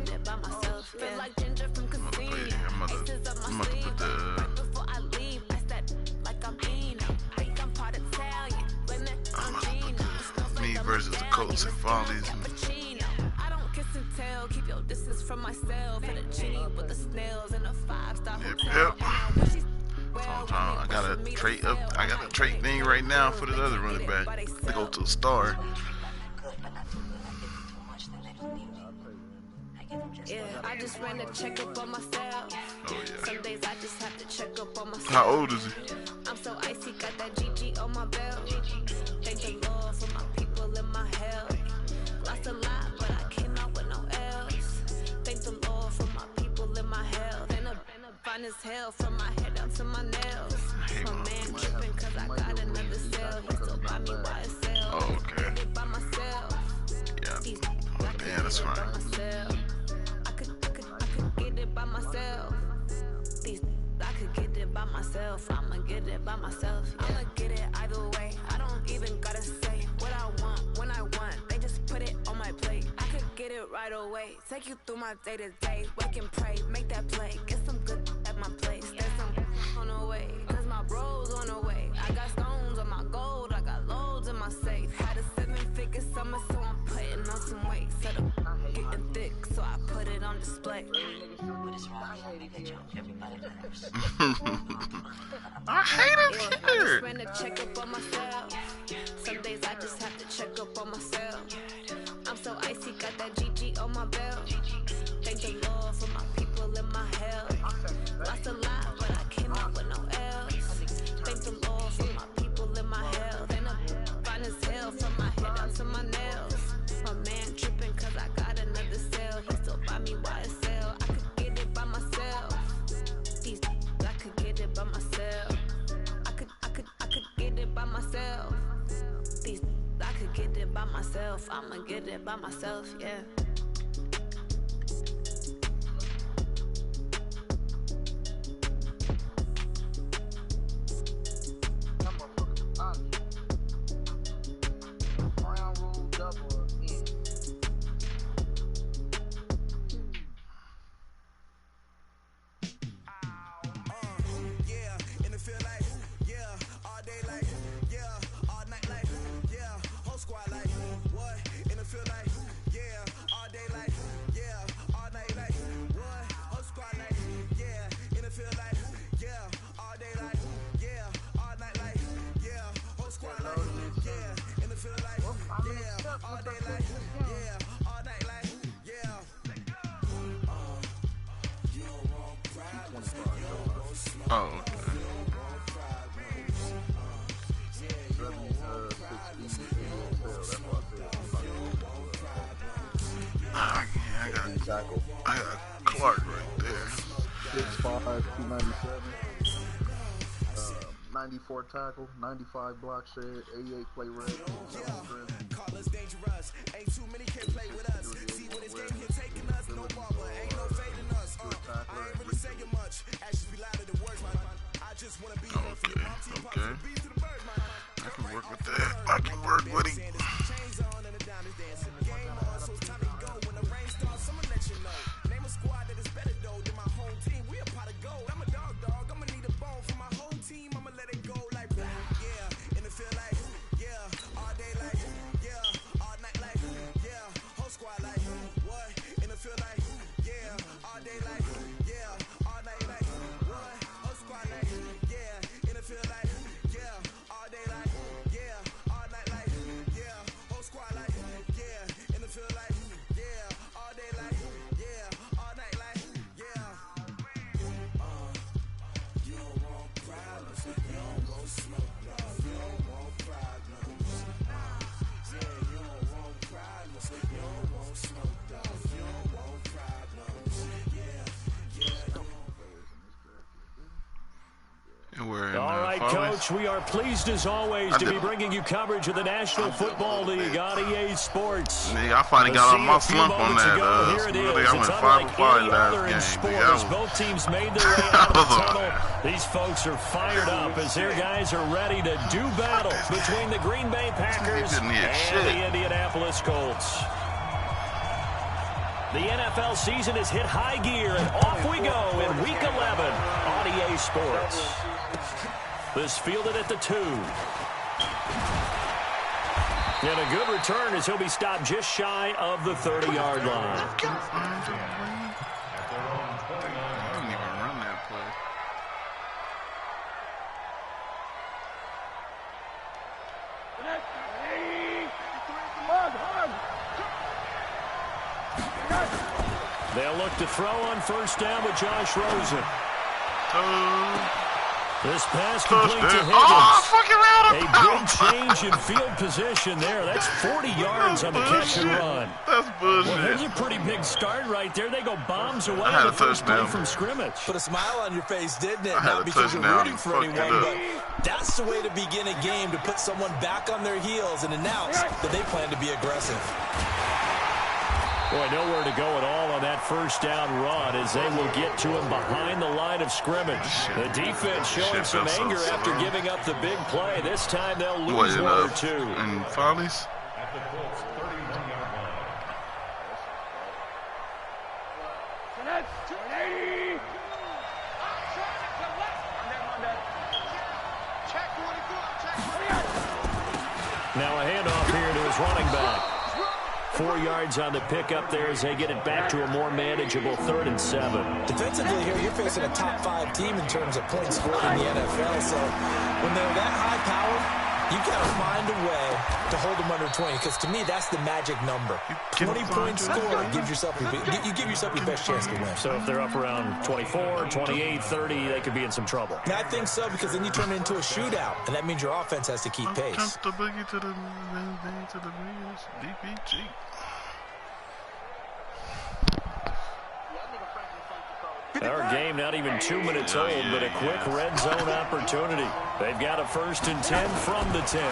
get it by myself. Feel like ginger from casino. I'm about to put the right before I leave, that's that like I'm Eno. Think I'm part Italian, blame it on Gino. me versus the Colts and Follies. I don't kiss and tell, keep your distance from myself. And a genie with the snails and a 5-star hotel. I got a trait thing right now for the other running back to go to a star. Yeah, I just ran a checkup on myself. Oh yeah. Some days I just have to check up on myself. How old is he? I'm so icy, got that GG on my belt. Thank the Lord for my people in my health. Lost a lot, but I came out with no else. Thank the Lord for my people in my health. And I'm fine as hell from my head down to my nails. My man tripping cause I got another cell. He still buy me YSL. Oh, okay. I did by myself. Yeah. Oh, damn, that's fine. I could get it by myself. I could get it by myself. I'ma get it by myself. I'ma get it either way. I don't even gotta say what I want when I want. They just put it on my plate. I could get it right away. Take you through my day to day. Wake and pray, make that play. Get some good at my place. There's some on the way. Cause my bros on the way. I got stones on my gold. I got loads in my safe. Had a 7-figure summer, so I'm putting on some weight. Set up getting thick, so I put it on display. I hate it here. I just ran a checkup on myself. Some days I just have to check up on myself. I'm so icy, got that GG on my belt. Thank the Lord for my people in my health. Lost a lot, but I came out with no else. Thank the Lord for my people in my health. And I'm fine as hell from my head down to my nails. My man tripping cause I got another cell. He still buy me YSL. I could get it by myself. I could get it by myself. I could get it by myself. I could get it by myself. I'ma get it by myself, yeah. Oh, okay. I got Clark right there. 6'5", 297. 94 tackle, 95 block shed, 88 play rate. Call us dangerous. Ain't too many can play with us. See what this game here taking us. No barber, ain't no fading us. I ain't really saying much. Actions be louder than words, man. I just wanna be here for your mom, team, pops, and bees to the bird, man. I can work with that. I can work with him. Chains on and the diamonds dancing. Game on, so it's time to go. When the rain starts, I'ma let you know. Name a squad that is better though than my home team. We a pot of gold. I'm a dog. I'ma need a bone for my whole team. I'ma let it go like yeah. And it feel like yeah. All day like yeah. All night like yeah. Whole squad like what? And it feel like yeah. All day like yeah. All night like what? Whole squad like yeah. And it feel like yeah. All day like yeah. All night like yeah. Whole squad like yeah. And it feel like yeah. All day like yeah. All night like yeah. You don't want problems. You don't go smoke, dog. You don't want problems. Yeah, you don't want problems. You don't want smoke, dog. You don't want problems. Yeah. And we're in, all right, Coach, we are pleased as always to be bringing you coverage of the National Football League on EA Sports. Nigga, I finally got on my slump on that. Here it is. I went 5-5 last game. As both teams made their way out of the tunnel, these folks are fired up as their guys are ready to do battle between the Green Bay Packers and the Indianapolis Colts. The NFL season has hit high gear, and off we go in Week 11 on EA Sports. This fielded at the 2. And a good return as he'll be stopped just shy of the 30-yard line. I didn't even run that play. They'll look to throw on first down with Josh Rosen. This pass complete to Higgins. A big change in field position there. That's 40 yards on the catch and run. That's bullshit. Well, there's a pretty big start right there. They go bombs away on the first play from scrimmage. Put a smile on your face, didn't it? I had Not a because you're touchdown. rooting for anyone, but that's the way to begin a game, to put someone back on their heels and announce that they plan to be aggressive. Boy, nowhere to go at all on that first down run as they will get to him behind the line of scrimmage. The defense showing some anger after giving up the big play. This time they'll lose one or two. And Follies? Now a handoff here to his running back. 4 yards on the pickup there as they get it back to a more manageable 3rd and 7. Defensively here, you're facing a top 5 team in terms of points scored in the NFL. So when they're that high powered, you got to find a way to hold them under 20. Because to me, that's the magic number. 20 points scored gives yourself you give yourself your best chance to win. So if they're up around 24, 28, 30, they could be in some trouble. I think so, because then you turn it into a shootout, and that means your offense has to keep pace. The boogie to the DPG. Our game not even 2 minutes old, but a quick red zone opportunity. They've got a 1st and 10 from the 10.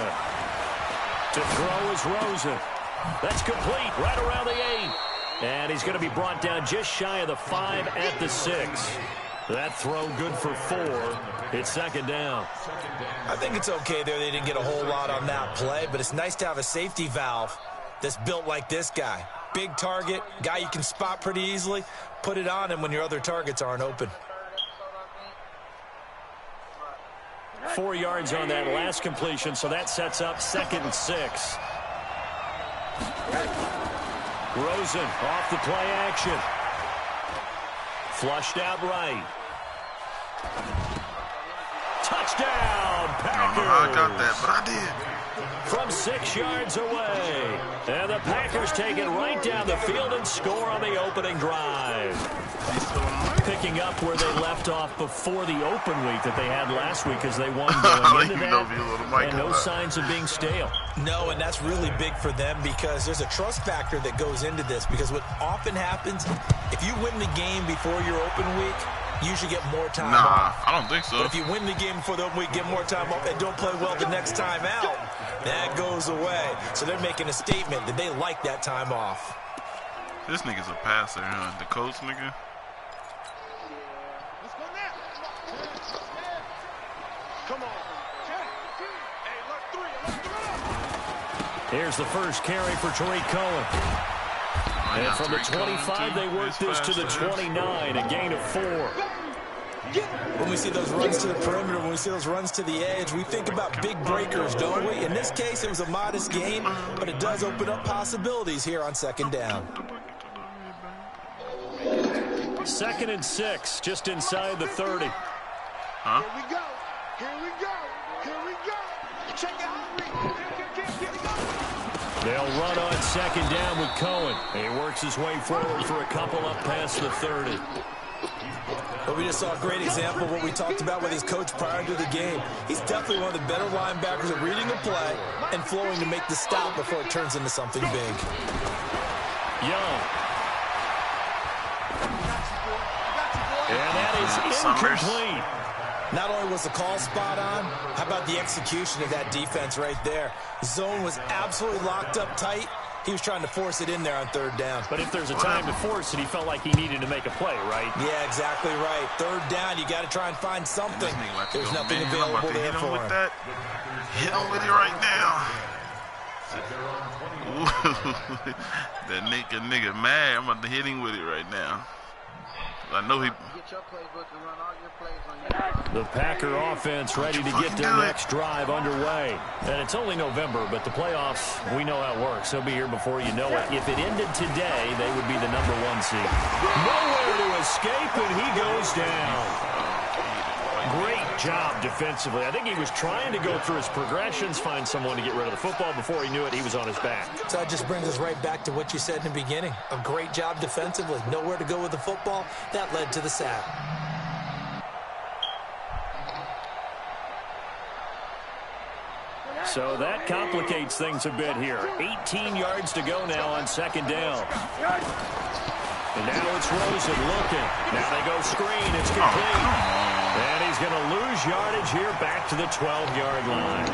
To throw is Rosen. That's complete right around the 8. And he's going to be brought down just shy of the 5 at the 6. That throw good for 4. It's 2nd down. I think it's okay there. They didn't get a whole lot on that play, but it's nice to have a safety valve that's built like this guy. Big target, guy you can spot pretty easily. Put it on him when your other targets aren't open. 4 yards on that last completion, so that sets up 2nd and 6. Rosen off the play action. Flushed out right. Touchdown, Packers! I don't know how I got that, but I did. From 6 yards away. And the Packers take it right down the field and score on the opening drive. Picking up where they left off before the open week that they had last week as they won going into that. And no signs of being stale. No, and that's really big for them because there's a trust factor that goes into this. Because what often happens, if you win the game before your open week, you should get more time off. I don't think so. But if you win the game before the open week, get more time off, and don't play well the next time out, that goes away. So they're making a statement that they like that time off. This nigga's a passer, huh? The coach nigga. Come on. Here's the first carry for Tariq Cohen. And from the 25, they work this to the 29, a gain of 4. When we see those runs to the perimeter, when we see those runs to the edge, we think about big breakers, don't we? In this case, it was a modest gain, but it does open up possibilities here on 2nd down. 2nd and 6, just inside the 30. Huh? Here we go. Here we go. Here we go. Check it out. They'll run on 2nd down with Cohen. He works his way forward for a couple up past the 30. But we just saw a great example of what we talked about with his coach prior to the game. He's definitely one of the better linebackers at reading a play and flowing to make the stop before it turns into something big. Young. And that is incomplete. Not only was the call spot on, how about the execution of that defense right there? Zone was absolutely locked up tight. He was trying to force it in there on 3rd down. But if there's a time to force it, he felt like he needed to make a play, right? Yeah, exactly right. 3rd down, you got to try and find something. There's nothing available there for him. Hit him with it right now. That nigga mad. I'm about to hit him with it right now. I know he. The Packer offense ready to get their next drive underway. And it's only November, but the playoffs, we know how it works. They'll be here before you know it. If it ended today, they would be the #1 seed. Nowhere to escape, and he goes down. Great job defensively. I think he was trying to go through his progressions, find someone to get rid of the football. Before he knew it, he was on his back. So that just brings us right back to what you said in the beginning. A great job defensively. Nowhere to go with the football. That led to the sack. So that complicates things a bit here. 18 yards to go now on 2nd down. And now it's Rosen looking. Now they go screen. It's complete. And he's going to lose yardage here back to the 12-yard line.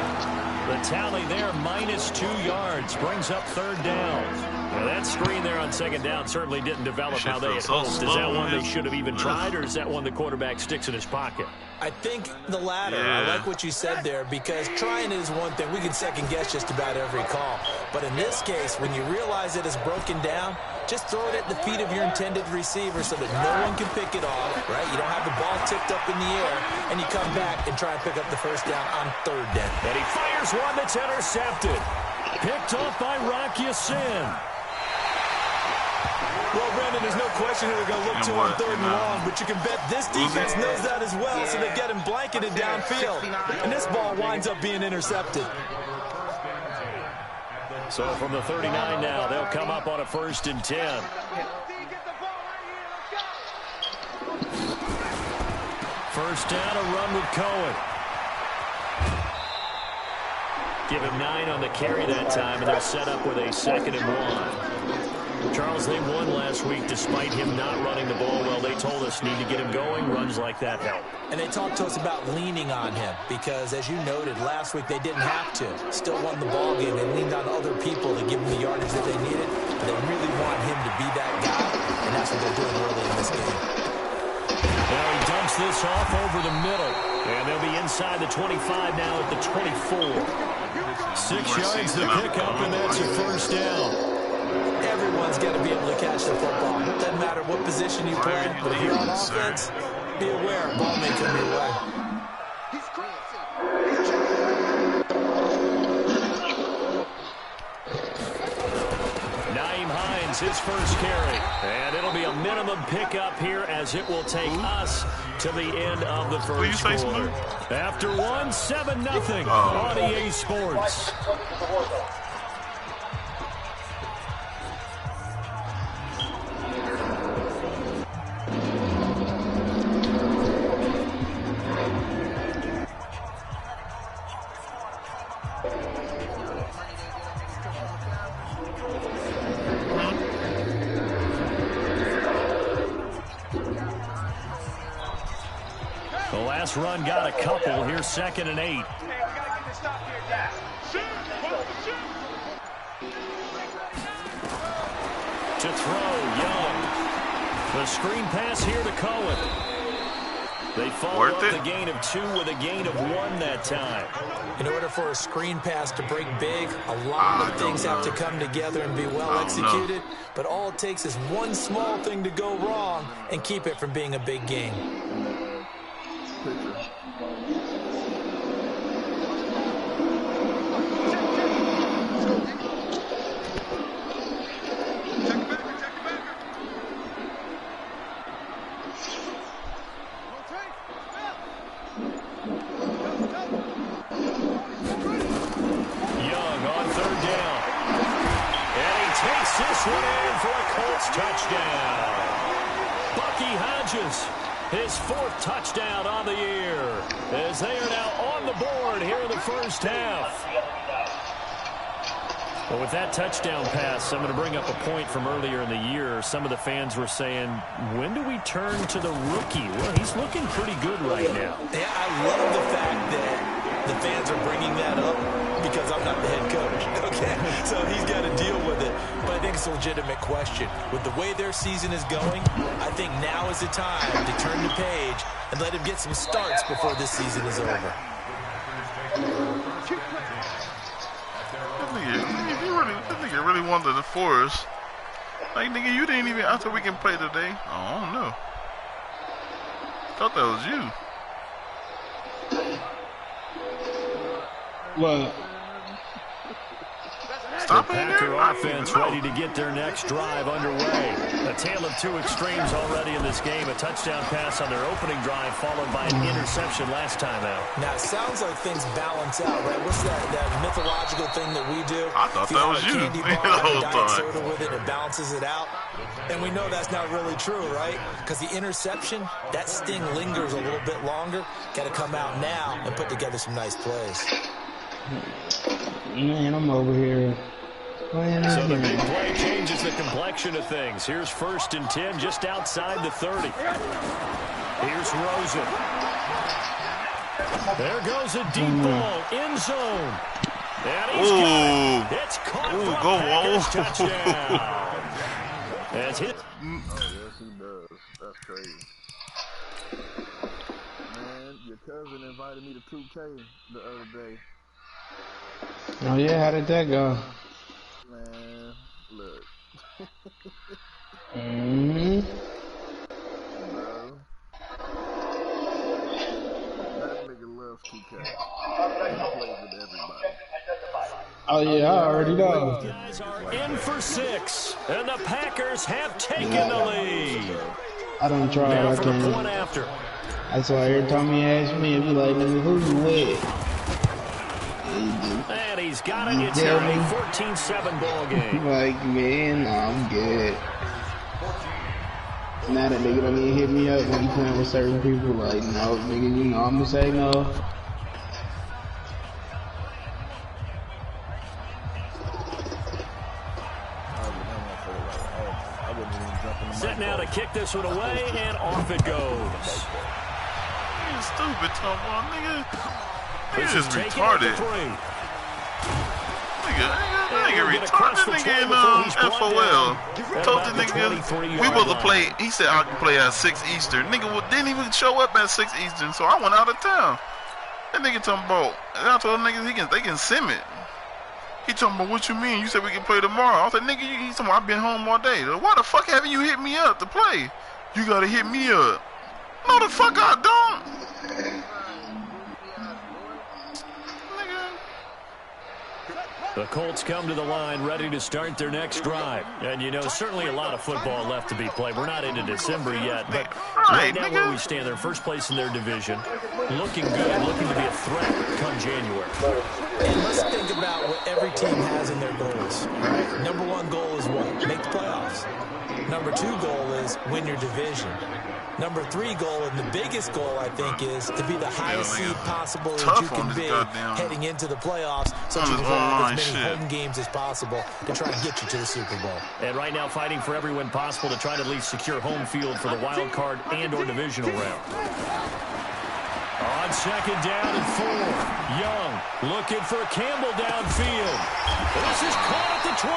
The tally there, -2 yards, brings up 3rd down. Now that screen there on 2nd down certainly didn't develop how they had hoped. Is that one they should have even tried, or is that one the quarterback sticks in his pocket? I think the latter. Yeah. I like what you said there, because trying is one thing. We can second guess just about every call. But in this case, when you realize it is broken down, just throw it at the feet of your intended receiver so that no one can pick it off, right? You don't have the ball tipped up in the air, and you come back and try and pick up the 1st down on 3rd down. And he fires one that's intercepted. Picked off by Rocky Sin. Well, Brandon, there's no question who they're going to look to on 3rd and long, but you can bet this defense knows that as well, so they get him blanketed downfield. And this ball winds up being intercepted. So from the 39 now, they'll come up on a 1st and 10. First down, a run with Cohen. Give him 9 on the carry that time, and they're set up with a 2nd and 1. Charles, they won last week despite him not running the ball well. They told us need to get him going. Runs like that help. And they talked to us about leaning on him because, as you noted, last week they didn't have to. Still won the ball game. They leaned on other people to give them the yardage that they needed. But they really want him to be that guy, and that's what they're doing early in this game. Now he dumps this off over the middle, and they'll be inside the 25 now at the 24. 6 yards to pick up, and that's a 1st down. Everyone's got to be able to catch the football. Doesn't matter what position you play, but if you're on offense, be aware, ball may come your way. Naeem Hines, his first carry. And it'll be a minimum pickup here as it will take us to the end of the first quarter. After 1, 7-0 on EA Sports. The last run got a couple. Here's 2nd and 8. To throw, Young. The screen pass here to Cohen. They follow up the gain of 2 with a gain of 1 that time. In order for a screen pass to break big, a lot of things have to come together and be well executed. But all it takes is one small thing to go wrong and keep it from being a big gain. His 4th touchdown on the year as they are now on the board here in the first half. Well, with that touchdown pass, I'm going to bring up a point from earlier in the year. Some of the fans were saying, when do we turn to the rookie? Well, he's looking pretty good right now. Yeah, I love the fact that the fans are bringing that up because I'm not the head coach, okay? So he's got to deal with it. But I think it's a legitimate question. With the way their season is going, I think now is the time to turn the page and let him get some starts before this season is over. If you really wanted to force. Like, nigga, you didn't even after we can play today. I don't know. Thought that was you. What? The Packer offense ready to get their next drive underway. A tale of two extremes already in this game. A touchdown pass on their opening drive followed by an interception last time out. Now, it sounds like things balance out, right? What's that mythological thing that we do? I thought that was you the whole time. Soda with it, it balances it out. And we know that's not really true, right? Because the interception, that sting lingers a little bit longer. Got to come out now and put together some nice plays. Man, I'm over here. So the big play changes the complexion of things. Here's 1st and 10 just outside the 30. Here's Rosen. There goes a deep ball, end zone. And he's got it. It's caught for a Packers touchdown. That's hit. Yes, he does. That's crazy. Man, your cousin invited me to 2K the other day. Oh yeah, how did that go? Man, look. Bro. That nigga loves 2K. He plays with everybody. Oh yeah, I already know. These guys are in for 6, and the Packers have taken the lead. I don't try. Now I for the can't. point after. That's why every time he asks me, it be like, nigga, who you with? And he's got it. It's now a 14-7 ball game. Like, man, I'm good. Now that nigga don't even hit me up when he playing with certain people. Like, no, nigga, you know I'm gonna say no. Set now to kick this one away, and off it goes. You stupid, Tom. Nigga. This is is taken retarded. at the 3. Nigga retarded. Nigga in FOL. Told the nigga we supposed to play. He said I can play at 6 Eastern. Nigga didn't even show up at 6 Eastern, so I went out of town. That nigga talking about, and I told niggas they can sim it. He talking about, what you mean? You said we can play tomorrow. I was like, nigga, he's talking about, I've been home all day. Why the fuck haven't you hit me up to play? You gotta hit me up. No, the fuck I don't. The Colts come to the line ready to start their next drive. And, you know, certainly a lot of football left to be played. We're not into December yet, but right now where we stand, they're first place in their division. Looking good, looking to be a threat come January. And let's think about what every team has in their goals. Right? Number 1 goal is what? Make the playoffs. Number 2 goal is win your division. Number 3 goal, and the biggest goal, I think, is to be the highest seed possible that you can be heading into the playoffs, so that you can have as many home games as possible to try and get you to the Super Bowl. And right now fighting for every win possible to try to at least secure home field for the wild card and or divisional round. On 2nd down and 4, Young looking for Campbell downfield. This is caught at the 20.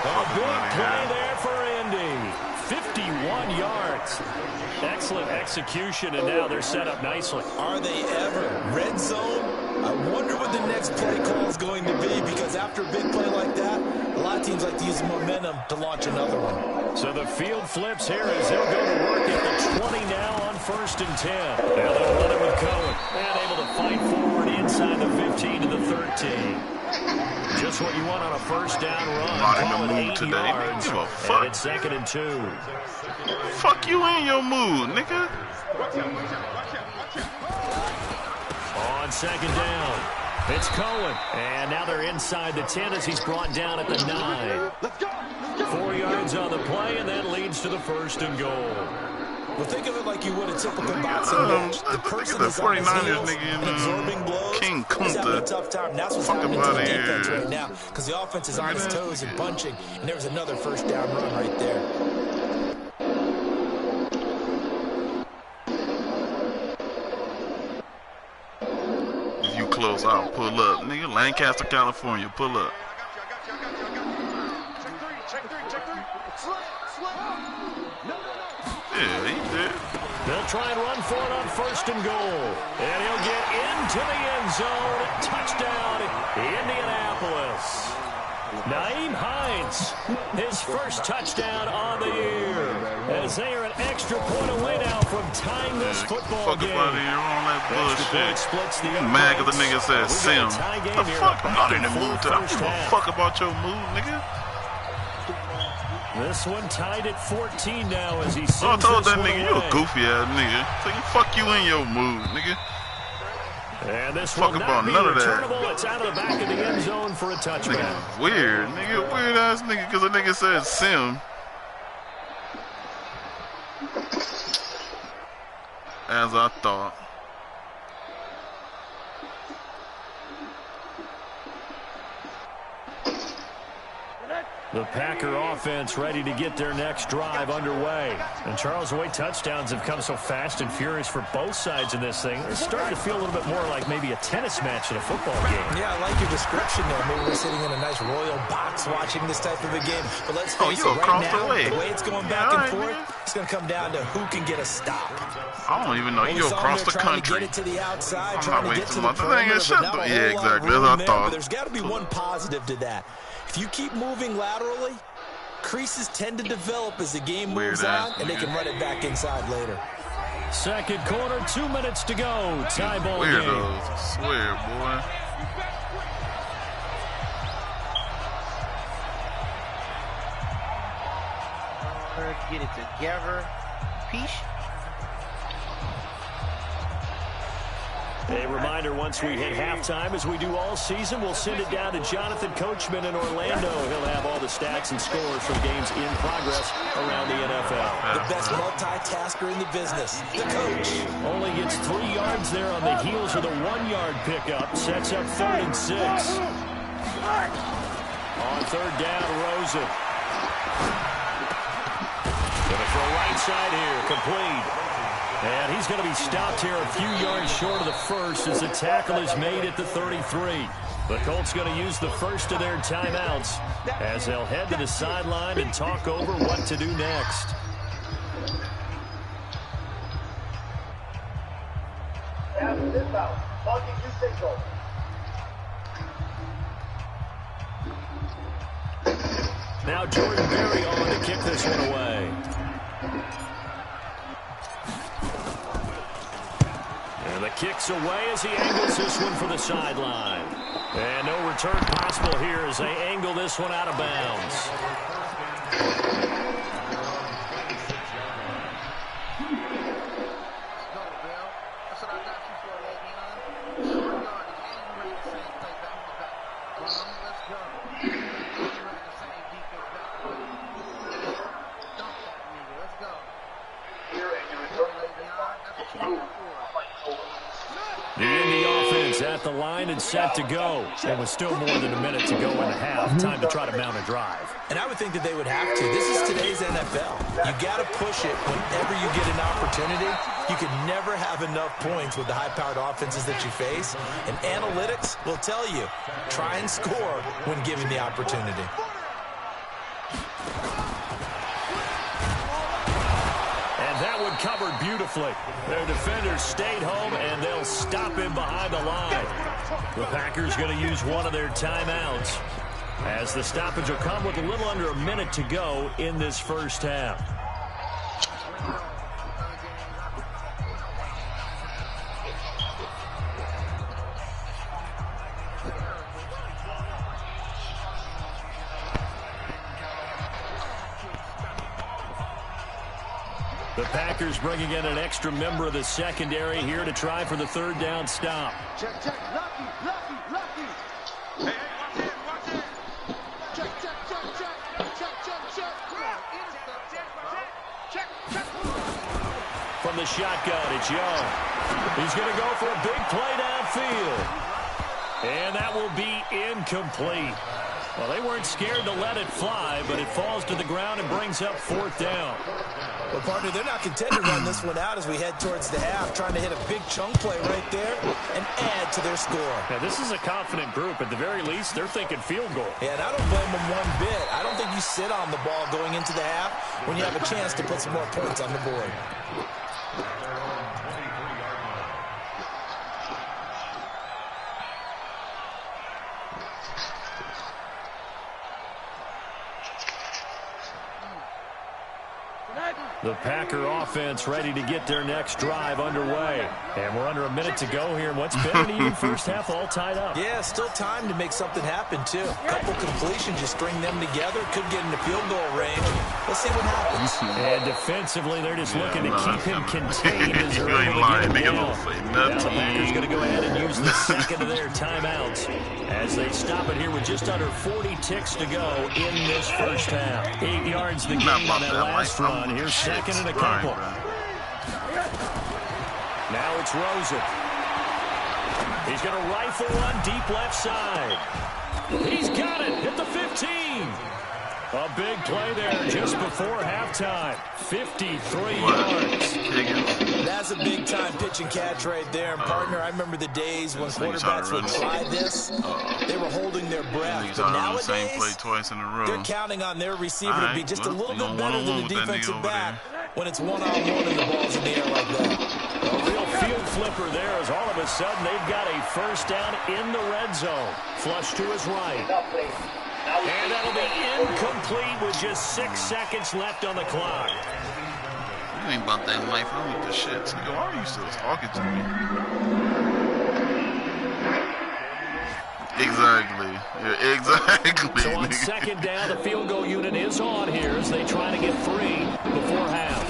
A big play there for Indy. 51 yards. Excellent execution, and now they're set up nicely. Are they ever? Red zone? I wonder what the next play call is going to be, because after a big play like that, a lot of teams like to use the momentum to launch another one. So the field flips here as they'll go to work at the 20 now on 1st and 10. Now they'll run it with Cohen. And able to fight forward inside the 15 to the 13. Just what you want on a first down run. Call it 8 yards. Give a fuck. And it's 2nd and 2. Fuck you in your mood, nigga. On 2nd down, it's Cohen. And now they're inside the 10 as he's brought down at the 9. 4 yards on the play, and that leads to the 1st and goal. Well, think of it like you would a typical boxing match. The person is on his heels and absorbing blows. King He's having a tough time. That's what's happening to the defense right now, because the offense is on its toes and punching, and there was another first down run right there. If you close out, pull up. Nigga, Lancaster, California, pull up. Yeah, he did. They'll try and run for it on 1st and goal. And he'll get into the end zone. Touchdown, Indianapolis. Nyheim Hines, his first touchdown on the year, as they are an extra point away now from tying this football game. Fuck about here on that bullshit. Splits the Mad because the nigga said sim. The fuck? I'm not in the mood to. I don't give a fuck about your mood, nigga. This one tied at 14 now as he sends I told that this nigga, one you a goofy ass nigga. So you fuck you in your mood, nigga. And this Fuck will about not be none of that. returnable. It's out of the back of the end zone for a touchback. Nigga, weird, nigga, weird ass nigga, because the nigga said sim. As I thought. The Packer offense ready to get their next drive underway. And Charles, the way touchdowns have come so fast and furious for both sides in this thing, it's starting to feel a little bit more like maybe a tennis match in a football game. Yeah, I like your description there. Maybe we're sitting in a nice royal box watching this type of a game. But let's face it, right now, the way it's going back and forth, it's going to come down to who can get a stop. I don't even know. You across the country. Trying to get it to the outside, I'm not wasting my time. Yeah, exactly. That's what I thought. But there's got to be one positive to that. If you keep moving laterally, creases tend to develop as the game moves on, and they can run it back inside later. Second quarter, 2 minutes to go. Tie ball game. Weirdos, I swear, boy. Get it together. Peace. A reminder, once we hit halftime, as we do all season, we'll send it down to Jonathan Coachman in Orlando. He'll have all the stats and scores from games in progress around the NFL. The best multitasker in the business, the coach. Only gets 3 yards there on the heels of the 1-yard pickup. Sets up 3rd and 6. On 3rd down, Rosen. Gonna throw right side here, complete. And he's going to be stopped here a few yards short of the first as the tackle is made at the 33. The Colts going to use the first of their timeouts as they'll head to the sideline and talk over what to do next. Now Jordan Berry on to kick this one away. And the kick's away as he angles this one for the sideline. And no return possible here as they angle this one out of bounds. At the line and set to go. It was still more than a minute to go in the half. Time to try to mount a drive. And I would think that they would have to. This is today's NFL. You got to push it whenever you get an opportunity. You can never have enough points with the high-powered offenses that you face. And analytics will tell you, try and score when given the opportunity. That one covered beautifully. Their defenders stayed home, and they'll stop him behind the line. The Packers going to use one of their timeouts, as the stoppage will come with a little under a minute to go in this first half. The Packers bringing in an extra member of the secondary here to try for the 3rd down stop. Check, lucky. Hey, watch it. Check. From the shotgun, it's Young. He's going to go for a big play downfield. And that will be incomplete. Well, they weren't scared to let it fly, but it falls to the ground and brings up 4th down. Well, partner, they're not content to run this one out as we head towards the half, trying to hit a big chunk play right there and add to their score. Now, this is a confident group. At the very least, they're thinking field goal. Yeah, and I don't blame them one bit. I don't think you sit on the ball going into the half when you have a chance to put some more points on the board. The Packer offense ready to get their next drive underway. And we're under a minute to go here in what's been an even first half, all tied up. Yeah, still time to make something happen, too. A couple completions, just string them together. Could get into field goal range. Let's see what happens. And defensively, they're just looking to keep him contained as they're able to get him down. Now the Packers going to go ahead and use the second of their timeouts as they stop it here with just under 40 ticks to go in this first half. 8 yards the game on that last run. Here's second and a couple. Now it's Rosen. He's going to rifle one deep left side. He's got it at the 15. A big play there just before halftime. 53 yards. That's a big-time pitch and catch right there. And, partner, I remember the days when quarterbacks would try this. They were holding their breath. But nowadays, they're counting on their receiver to be just a little bit better than the defensive back when it's one-on-one and the ball's in the air like that. A real field flipper there as all of a sudden they've got a first down in the red zone. Flush to his right. And that'll be incomplete with just 6 seconds left on the clock. You ain't about that knife. I don't with the shit. So, why are you still talking to me? Exactly. Yeah, exactly. So on second down, the field goal unit is on here as they try to get 3 before half.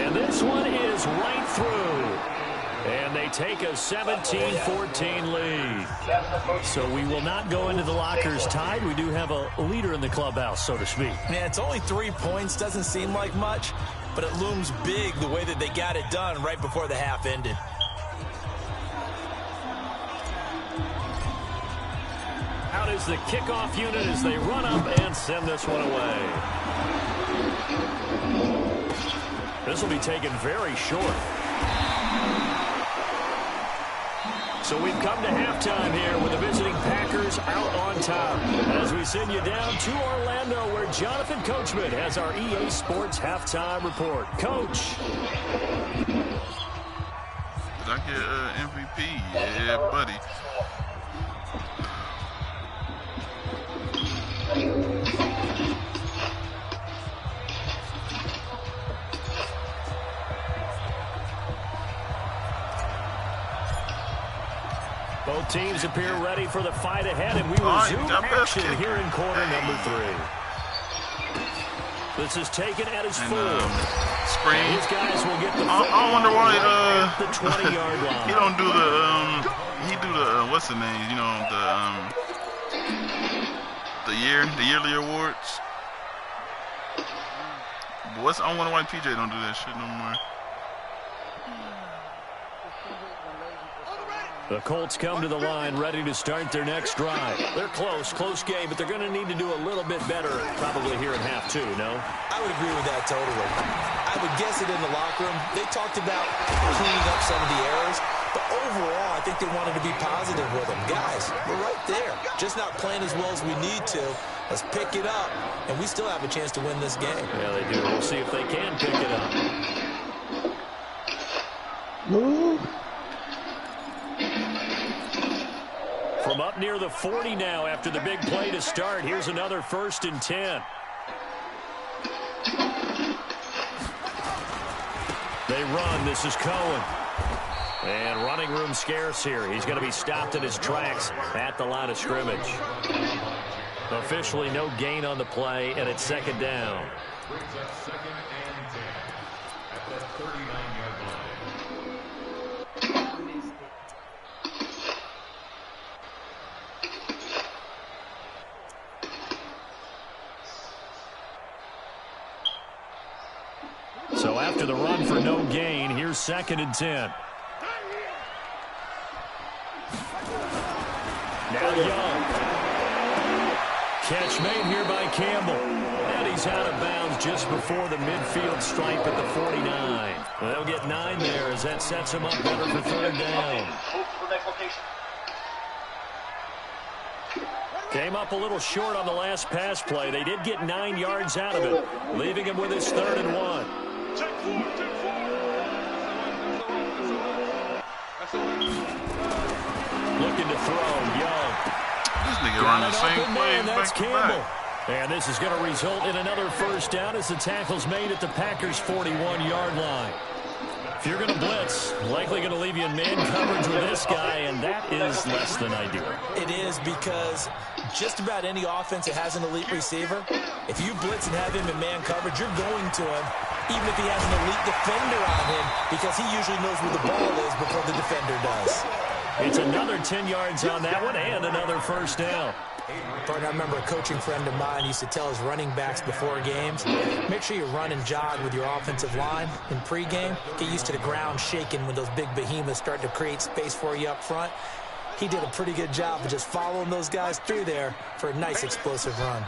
And this one is right through. And they take a 17-14 lead. So we will not go into the lockers tied. We do have a leader in the clubhouse, so to speak. Yeah, it's only 3 points. Doesn't seem like much, but it looms big the way that they got it done right before the half ended. Out is the kickoff unit as they run up and send this one away. This will be taken very short. So we've come to halftime here with the visiting Packers out on top. As we send you down to Orlando where Jonathan Coachman has our EA Sports halftime report. Coach. Did I get MVP? Yeah, buddy. Both teams appear ready for the fight ahead, and we resume action here in quarter number 3. This is taken at his full. Screen. These guys will get the I wonder why the 20-yard line. He don't do the he do the what's the name? You know, the yearly awards. I wonder why PJ don't do that shit no more. The Colts come to the line ready to start their next drive. They're close game, but they're going to need to do a little bit better probably here in half 2, no? I would agree with that totally. I would guess it in the locker room. They talked about cleaning up some of the errors, but overall, I think they wanted to be positive with them. Guys, we're right there. Just not playing as well as we need to. Let's pick it up, and we still have a chance to win this game. Yeah, they do. We'll see if they can pick it up. Woo. From up near the 40 now after the big play to start. Here's another 1st and 10. They run. This is Cohen. And running room scarce here. He's going to be stopped in his tracks at the line of scrimmage. Officially no gain on the play, and it's 2nd down. So after the run for no gain, here's 2nd and 10. Now Young. Catch made here by Campbell. And he's out of bounds just before the midfield stripe at the 49. They'll get 9 there as that sets him up better for 3rd down. Came up a little short on the last pass play. They did get 9 yards out of it, leaving him with his 3rd and 1. Looking to throw, Young. This nigga run the same play That's back to Campbell. back. And this is going to result in another first down as the tackle's made at the Packers' 41-yard line. If you're going to blitz, likely going to leave you in man coverage with this guy, and that is less than ideal. It is, because just about any offense that has an elite receiver, if you blitz and have him in man coverage, you're going to him, even if he has an elite defender on him, because he usually knows where the ball is before the defender does. It's another 10 yards on that one and another first down. Partner, I remember a coaching friend of mine used to tell his running backs before games, make sure you run and jog with your offensive line in pregame. Get used to the ground shaking when those big behemoths start to create space for you up front. He did a pretty good job of just following those guys through there for a nice explosive run.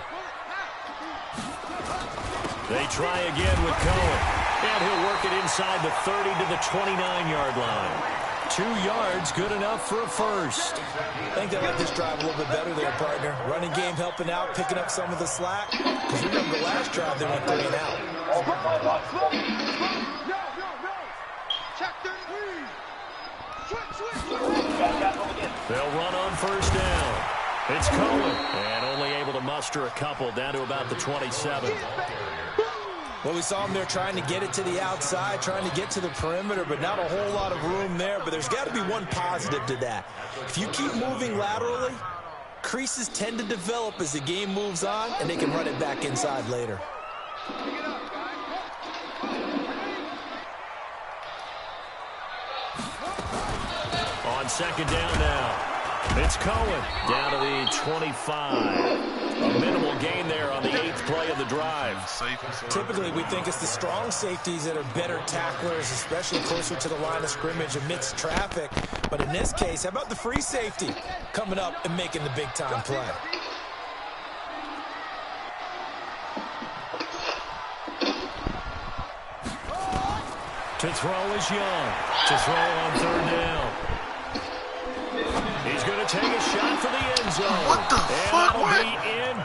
They try again with Cohen, and he'll work it inside the 30 to the 29-yard line. 2 yards, good enough for a first. I think they like this drive a little bit better there, partner. Running game helping out, picking up some of the slack. Because remember, the last drive they went 3 and out. They'll run on first down. It's Cohen, and only able to muster a couple down to about the 27. Well, we saw him there trying to get it to the outside, trying to get to the perimeter, but not a whole lot of room there. But there's got to be one positive to that. If you keep moving laterally, creases tend to develop as the game moves on, and they can run it back inside later. On second down now. It's Cohen down to the 25. A minimal gain there on the 8th play of the drive. Typically, we think it's the strong safeties that are better tacklers, especially closer to the line of scrimmage amidst traffic. But in this case, how about the free safety coming up and making the big-time play? To throw is Young. To throw on third down. He's going to take a shot for the end zone. What the fuck? What?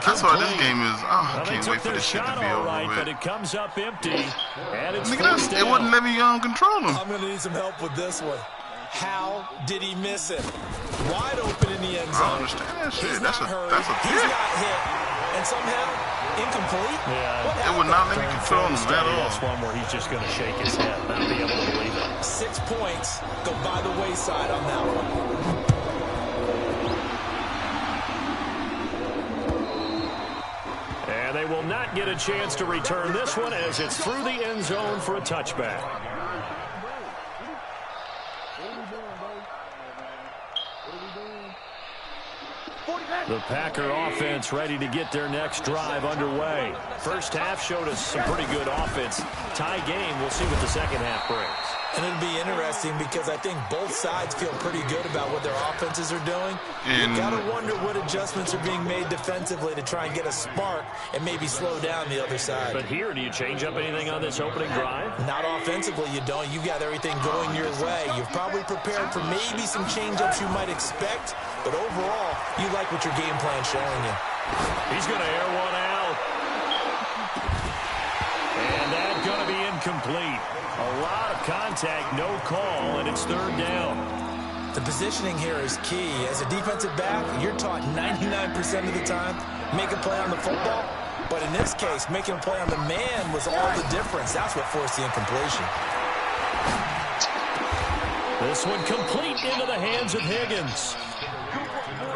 That's why this game is. I can't wait for this shit to be over with. But it comes up empty, and it's Nigga, it wouldn't let me control him. I'm going to need some help with this one. How did he miss it? Wide open in the end zone. I don't understand that shit. He's That's not hurt. a He's not hit. And somehow, incomplete? Yeah. It would not let me control him at all. That's one where he's just going to shake his head, not be able to believe it. 6 points go by the wayside on that one. And they will not get a chance to return this one as it's through the end zone for a touchback. The Packer offense ready to get their next drive underway. First half showed us some pretty good offense. Tie game, we'll see what the second half brings. And it'll be interesting because I think both sides feel pretty good about what their offenses are doing. You got to wonder what adjustments are being made defensively to try and get a spark and maybe slow down the other side. But here, do you change up anything on this opening drive? Not offensively, you don't. You got everything going your way. You've probably prepared for maybe some change-ups you might expect, but overall, you like what your game plan's showing you. He's going to air one out. And that's going to be incomplete. A lot of contact, no call, and it's third down. The positioning here is key. As a defensive back, you're taught 99% of the time, make a play on the football. But in this case, making a play on the man was all the difference. That's what forced the incompletion. This one complete into the hands of Higgins.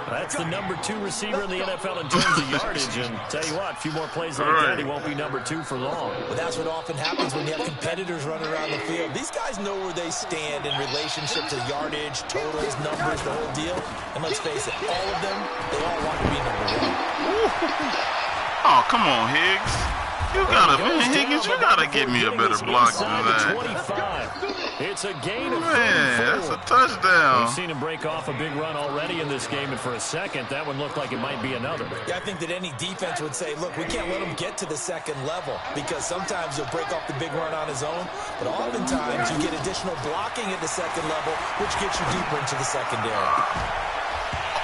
That's the number 2 receiver in the NFL in terms of yardage. And tell you what, a few more plays like that, he won't be number 2 for long. But that's what often happens when you have competitors running around the field. These guys know where they stand in relationship to yardage, totals, numbers, the whole deal. And let's face it, all of them, they all want to be number 1. Oh, come on, Higgs. You gotta, man, Higgins, you gotta give me a better block than that. It's a gain of 34. Man, that's a touchdown. We've seen him break off a big run already in this game, and for a second, that one looked like it might be another. Yeah, I think that any defense would say, look, we can't let him get to the second level because sometimes he'll break off the big run on his own, but oftentimes you get additional blocking at the second level, which gets you deeper into the secondary.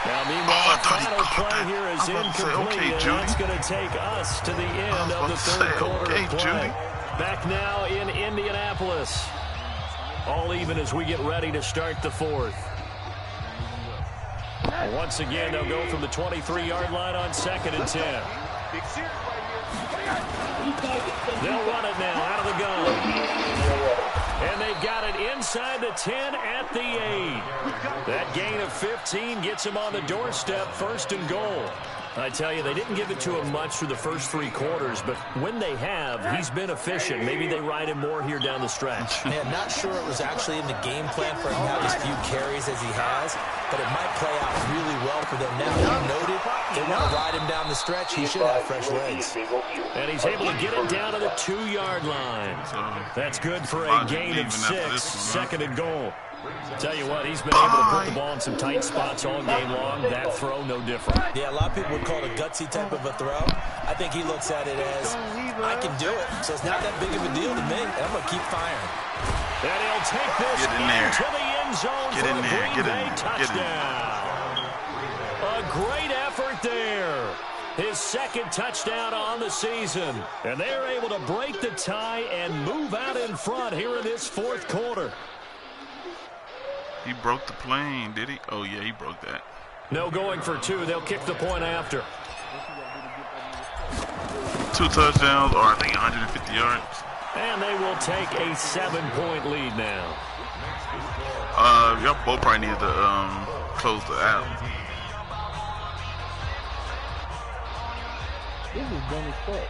Now, meanwhile, the final play here is incomplete, and that's going to take us to the end of the third quarter of play. Back now in Indianapolis. All even as we get ready to start the fourth. Once again, they'll go from the 23-yard line on 2nd and 10. They'll run it now out of the gun. And they've got it inside the 10 at the 8. That gain of 15 gets him on the doorstep, 1st and goal. I tell you, they didn't give it to him much through the first 3 quarters, but when they have, he's been efficient. Maybe they ride him more here down the stretch. Man, not sure it was actually in the game plan for him to have as few carries as he has, but it might play out really well for them now. You noted they want to ride him down the stretch. He should have fresh legs. And he's able to get it down to the 2-yard line. That's good for a gain of 6, 2nd and goal. Tell you what, he's been able to put the ball in some tight spots all game long. That throw, no different. Yeah, a lot of people would call it a gutsy type of a throw. I think he looks at it as, I can do it, so it's not that big of a deal to me, and I'm going to keep firing. And he'll take this into the end zone for a Green Bay touchdown. A great effort there. His 2nd touchdown on the season. And they're able to break the tie and move out in front here in this 4th quarter. He broke the plane, did he? Oh, yeah, he broke that. No going for 2. They'll kick the point after. 2 touchdowns, or I think 150 yards. And they will take a 7-point lead now. Y'all both probably need to close the app. This is dumb as fuck.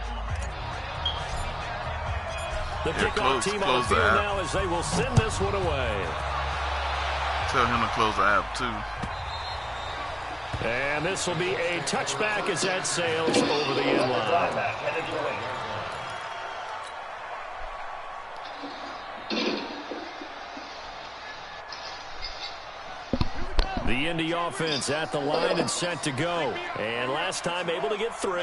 The kickoff team on the field now as they will send this one away. Tell him to close the app, too. And this will be a touchback as that sails over the end line. The Indy offense at the line and set to go. And last time able to get 3.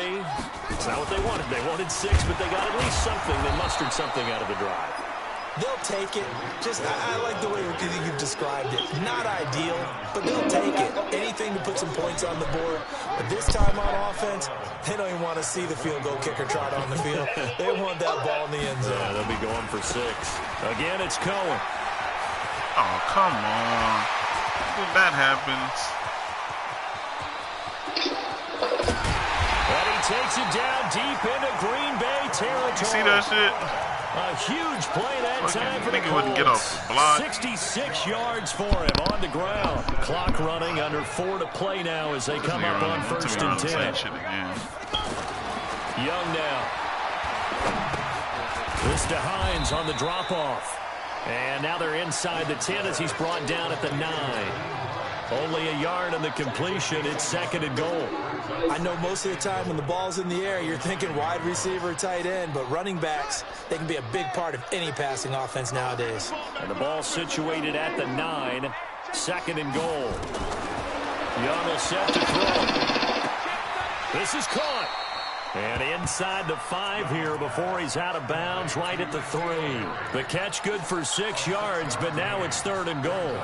It's not what they wanted. They wanted 6, but they got at least something. They mustered something out of the drive. They'll take it. Just, I like the way you've described it. Not ideal, but they'll take it. Anything to put some points on the board. But this time on offense, they don't even want to see the field goal kicker trot on the field. They want that ball in the end zone. Yeah, they'll be going for 6. Again, it's Cohen. Oh, come on. When that happens. And he takes it down deep into Green Bay territory. You see that shit? A huge play that time for the Colts. Wouldn't get off the block. 66 yards for him on the ground. Clock running under 4 to play now as they come up on 1st and 10. Young now. This to Hines on the drop-off. And now they're inside the 10 as he's brought down at the 9. Only a yard on the completion. It's 2nd and goal. I know most of the time when the ball's in the air, you're thinking wide receiver, tight end, but running backs, they can be a big part of any passing offense nowadays. And the ball situated at the 9. 2nd and goal. Young will set to throw. This is caught. And inside the 5 here before he's out of bounds right at the 3. The catch good for 6 yards, but now it's 3rd and goal.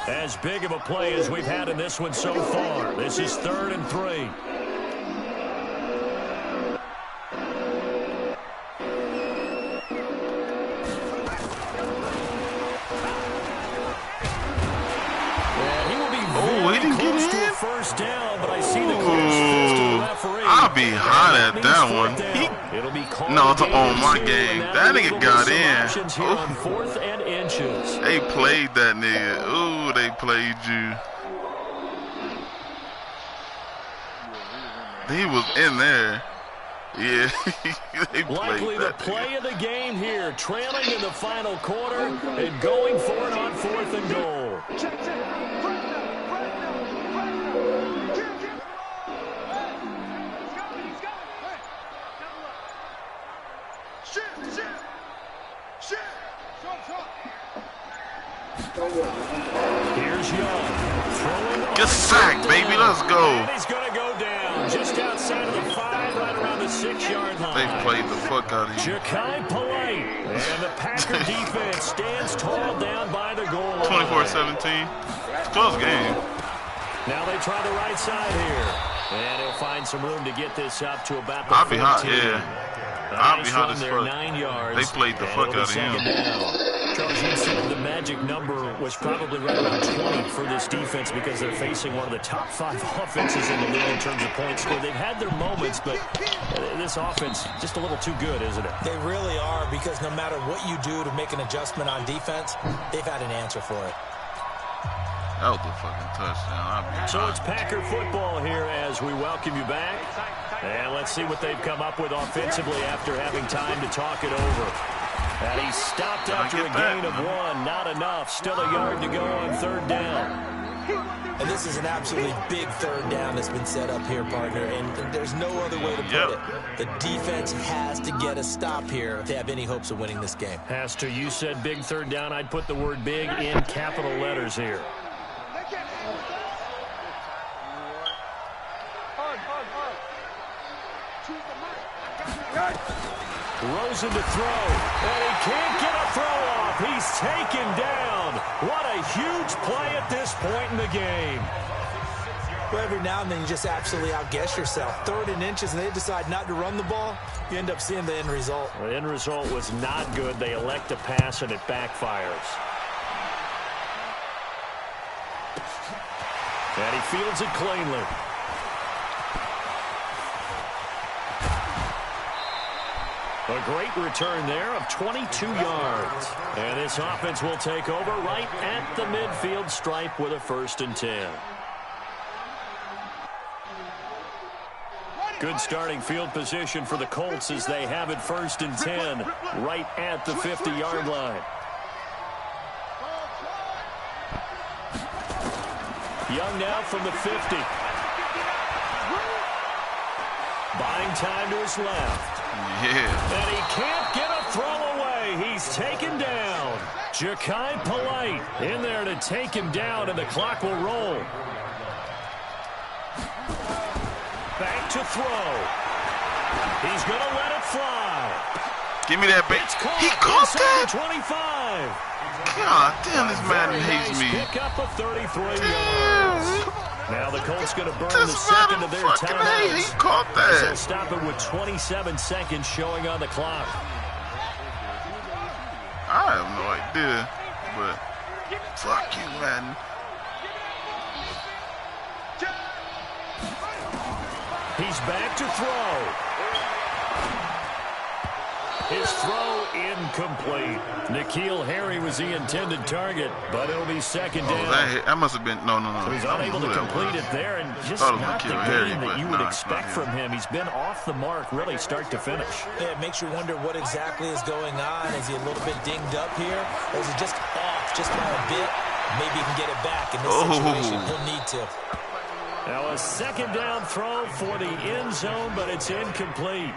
As big of a play as we've had in this one so far. This is 3rd and 3. He didn't get in. First down, but I see the referee. I'll be hot at that one. No, it's on my game. That nigga got in. Here on 4th and inches. They played that nigga. Ooh, they played you. He was in there. Yeah, they likely the play of the game here, trailing in the final quarter and going for it on 4th and goal. Here's Young. Get sacked, baby. Let's go. And he's going to go down just outside of the 5, right around the 6-yard line. They played the fuck out of you. Ja'Kai Polite. And the Packer defense stands tall down by the goal line. 24-17. Close game. Now they try the right side here. And he'll find some room to get this up to about the 14. I'll be hot, yeah. I'll be hot as fuck. 9 yards. They played the fuck out of him. Coach, you said the magic number was probably right around 20 for this defense because they're facing one of the top 5 offenses in the league in terms of points scored. They've had their moments, but this offense just a little too good, isn't it? They really are, because no matter what you do to make an adjustment on defense, they've had an answer for it. That was a fucking touchdown. So it's Packer football here as we welcome you back. And let's see what they've come up with offensively after having time to talk it over. And he stopped after a gain of 1. Not enough. Still a yard to go on 3rd down. And this is an absolutely big 3rd down that's been set up here, partner. And there's no other way to put it. The defense has to get a stop here if they have any hopes of winning this game. Has to. You said big 3rd down. I'd put the word big in capital letters here. Rosen to throw, and he can't get a throw off. He's taken down. What a huge play at this point in the game. Well, every now and then you just absolutely outguess yourself. 3rd and inches, and they decide not to run the ball. You end up seeing the end result. The end result was not good. They elect to pass, and it backfires. And he fields it cleanly. A great return there of 22 yards. And this offense will take over right at the midfield stripe with a 1st and 10. Good starting field position for the Colts as they have it 1st and 10 right at the 50-yard line. Young now from the 50. Buying time to his left. Yeah. And he can't get a throw away. He's taken down. Ja'Kai Polite in there to take him down, and the clock will roll. Back to throw. He's going to let it fly. Give me that bait. He caught that. 25. God damn, this man hates me. Pick up a 33 yards. Now the Colts going to burn the second of their timeouts. He caught that. They'll stop it with 27 seconds showing on the clock. I have no idea, but fuck you, man. He's back to throw. His throw incomplete. N'Keal Harry was the intended target, but it'll be 2nd down. That must have been no. So he's unable to complete it there, and just not the game that you would expect from him. He's been off the mark, really, start to finish. Yeah, it makes you wonder what exactly is going on. Is he a little bit dinged up here, or is he just off just by a bit? Maybe he can get it back in this situation. He'll need to. Now a 2nd down throw for the end zone, but it's incomplete.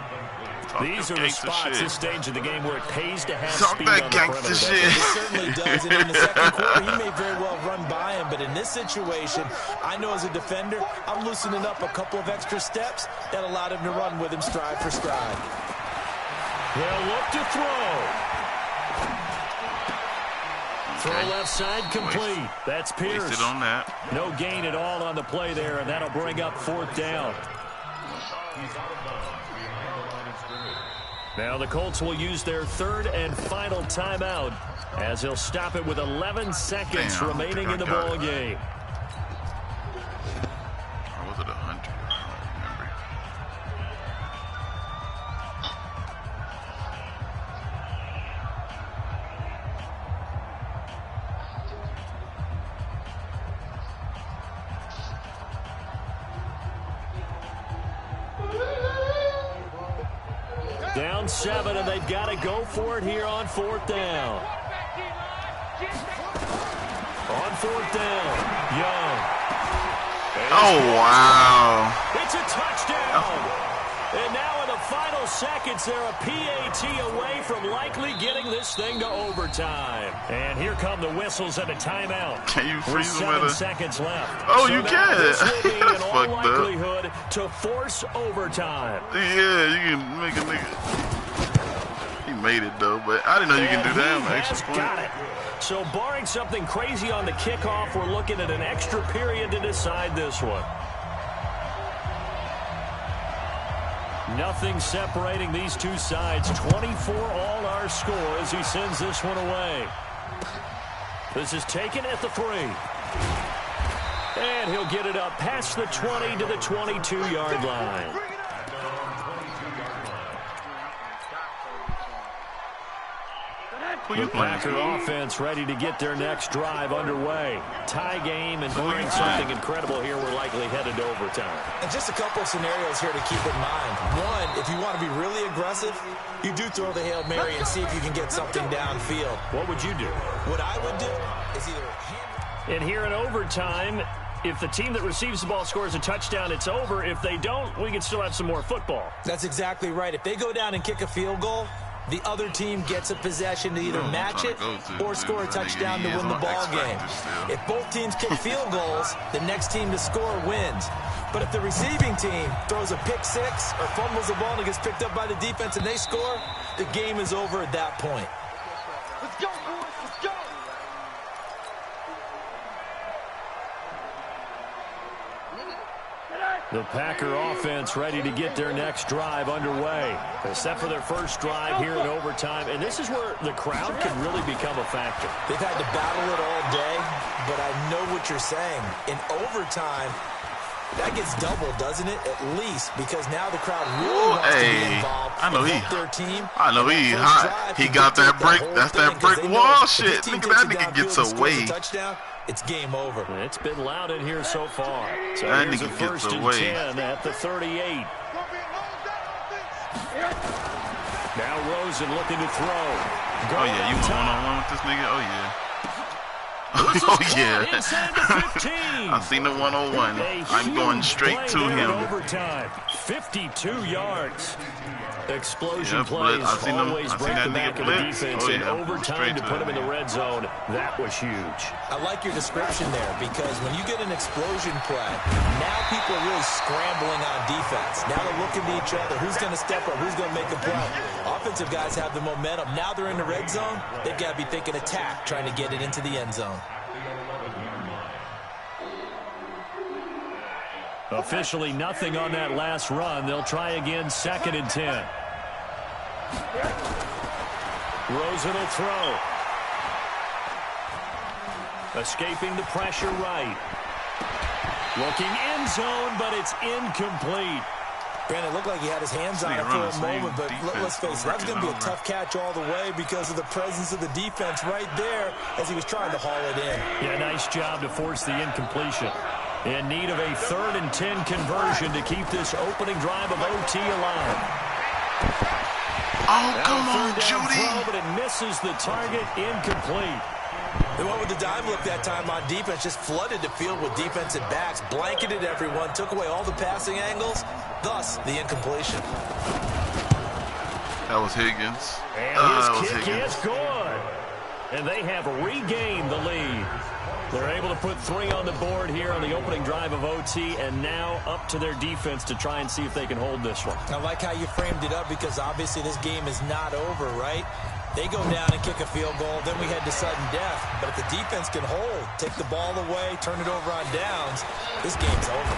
These are the spots, this stage of the game, where it pays to have speed on the perimeter. It certainly does, and in the 2nd quarter, he may very well run by him, but in this situation, I know as a defender, I'm loosening up a couple of extra steps that allowed him to run with him stride for stride. They'll look to throw. Throw left side complete. That's Pierce. Wasted on that. No gain at all on the play there, and that'll bring up 4th down. Now the Colts will use their 3rd and final timeout as they'll stop it with 11 seconds remaining in the ball game. Or was it 100? I don't remember. Down 7, and they've got to go for it here on 4th down. On 4th down, Young. Oh, wow. It's a touchdown. And now in the final seconds, they're a PAT away from likely getting this thing to overtime. And here come the whistles and a timeout. Can you freeze them with 7 seconds left. Oh, so you can. This will be in all Fucked likelihood to force overtime. Yeah, you can make a nigga. He made it, though, but I didn't know you can do that. He has got it. So barring something crazy on the kickoff, we're looking at an extra period to decide this one. Nothing separating these two sides. 24 all our score as he sends this one away. This is taken at the 3. And he'll get it up past the 20 to the 22-yard line. The Packer offense ready to get their next drive underway. Tie game, and barring something incredible here, we're likely headed to overtime. And just a couple of scenarios here to keep in mind. One, if you want to be really aggressive, you do throw the Hail Mary and see if you can get something downfield. What would you do? What I would do is either... And here in overtime, if the team that receives the ball scores a touchdown, it's over. If they don't, we can still have some more football. That's exactly right. If they go down and kick a field goal, the other team gets a possession to either match it or score a touchdown to win the ball game. If both teams kick field goals, the next team to score wins. But if the receiving team throws a pick six or fumbles the ball and it gets picked up by the defense and they score, the game is over at that point. Let's go, boys. Let's go. The Packer offense ready to get their next drive underway. They're set for their first drive here in overtime, and this is where the crowd can really become a factor. They've had to battle it all day, but I know what you're saying. In overtime, that gets doubled, doesn't it? At least, because now the crowd really wants to be involved. I know their team. I know he hot. He got that break. That's that brick wall shit. Look at that nigga gets away. It's game over. It's been loud in here so far. So that here's a nigga gets 1st and away. 10 at the 38. Now Rosen looking to throw. Oh yeah, you went one-on-one with this nigga? Oh yeah. Oh yeah. I seen the 101. I'm going straight to him. Overtime. 52 yards. Explosion plays always break the back of the defense in overtime to put him in the red zone. That was huge. I like your description there, because when you get an explosion play, now people are really scrambling on defense. Now they're looking to each other. Who's going to step up? Who's going to make the play? Offensive guys have the momentum. Now they're in the red zone. They've got to be thinking attack, trying to get it into the end zone. Officially nothing on that last run. They'll try again, 2nd and 10. Rosen will throw. Escaping the pressure right. Looking end zone, but it's incomplete. Brandon, it looked like he had his hands on it for a moment, but let's face it, that's going to be a tough catch all the way because of the presence of the defense right there as he was trying to haul it in. Yeah, nice job to force the incompletion. In need of a 3rd and 10 conversion to keep this opening drive of OT alive. Oh, come on, Judy. Throw, but it misses the target, incomplete. They went with the dime look that time on defense, just flooded the field with defensive backs, blanketed everyone, took away all the passing angles, thus the incompletion. That was Higgins. And his kick is good. And they have regained the lead. They're able to put 3 on the board here on the opening drive of OT, and now up to their defense to try and see if they can hold this one. I like how you framed it up, because obviously this game is not over, right? They go down and kick a field goal, then we head to sudden death. But if the defense can hold, take the ball away, turn it over on downs, this game's over.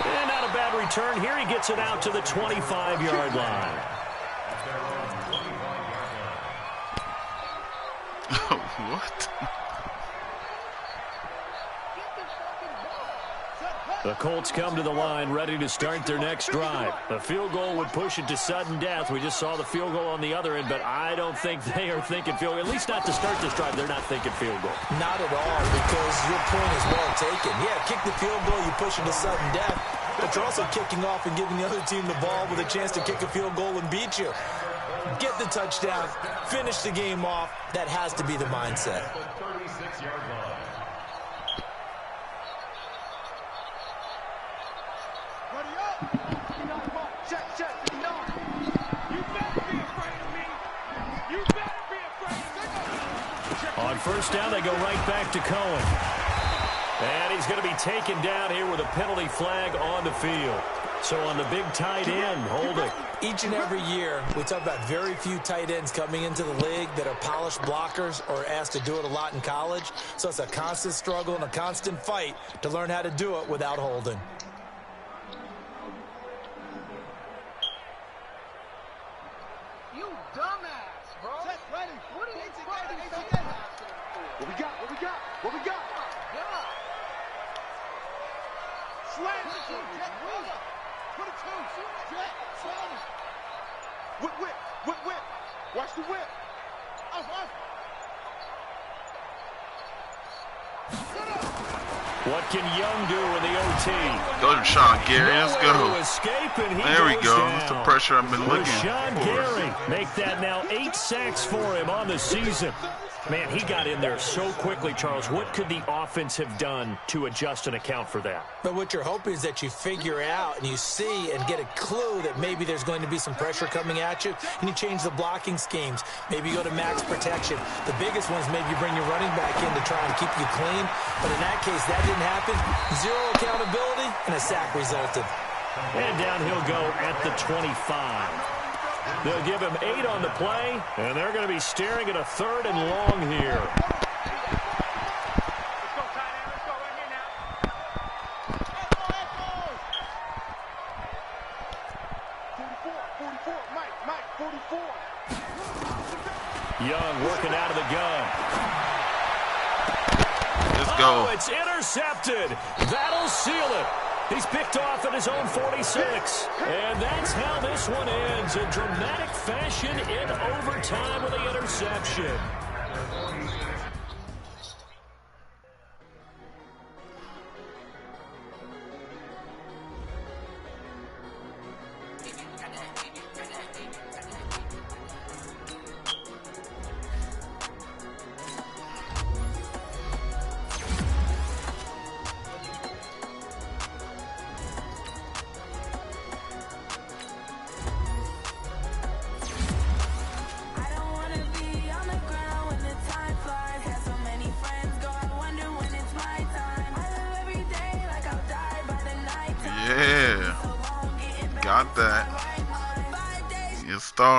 And not a bad return. Here he gets it out to the 25-yard line. What? The Colts come to the line ready to start their next drive. A field goal would push it to sudden death. We just saw the field goal on the other end, but I don't think they are thinking field goal. At least not to start this drive. They're not thinking field goal. Not at all, because your point is well taken. Yeah, kick the field goal, you push it to sudden death, but you're also kicking off and giving the other team the ball with a chance to kick a field goal and beat you. Get the touchdown, finish the game off. That has to be the mindset. On first down, they go right back to Cohen. And he's going to be taken down here with a penalty flag on the field. So on the big tight end, holding. Each and every year, we talk about very few tight ends coming into the league that are polished blockers or asked to do it a lot in college. So it's a constant struggle and a constant fight to learn how to do it without holding. You dumbass, bro. What we got? What we got? What we got? Slam! Put it two! Whip! Watch the whip! What can Young do in the OT? Go to Sean Gary. Let's go. There we go. Down. That's the pressure I've been looking Sean for. Gary make that now 8 sacks for him on the season. Man, he got in there so quickly, Charles. What could the offense have done to adjust and account for that? But what you're hoping is that you figure out and you see and get a clue that maybe there's going to be some pressure coming at you, and you change the blocking schemes. Maybe you go to max protection. The biggest one is maybe you bring your running back in to try and keep you clean. But in that case, that didn't happen. Zero accountability, and a sack resulted. And down he'll go at the 25. They'll give him 8 on the play, and they're going to be staring at a 3rd and long here. Let's go, tight end. Let's go right here now. 44, Mike, 44. Young working out of the gun. Let's go. Oh, it's intercepted. That'll seal it. He's picked off at his own 46. And that's how this one ends. In dramatic fashion in overtime with the interception. Yeah, got that. You star.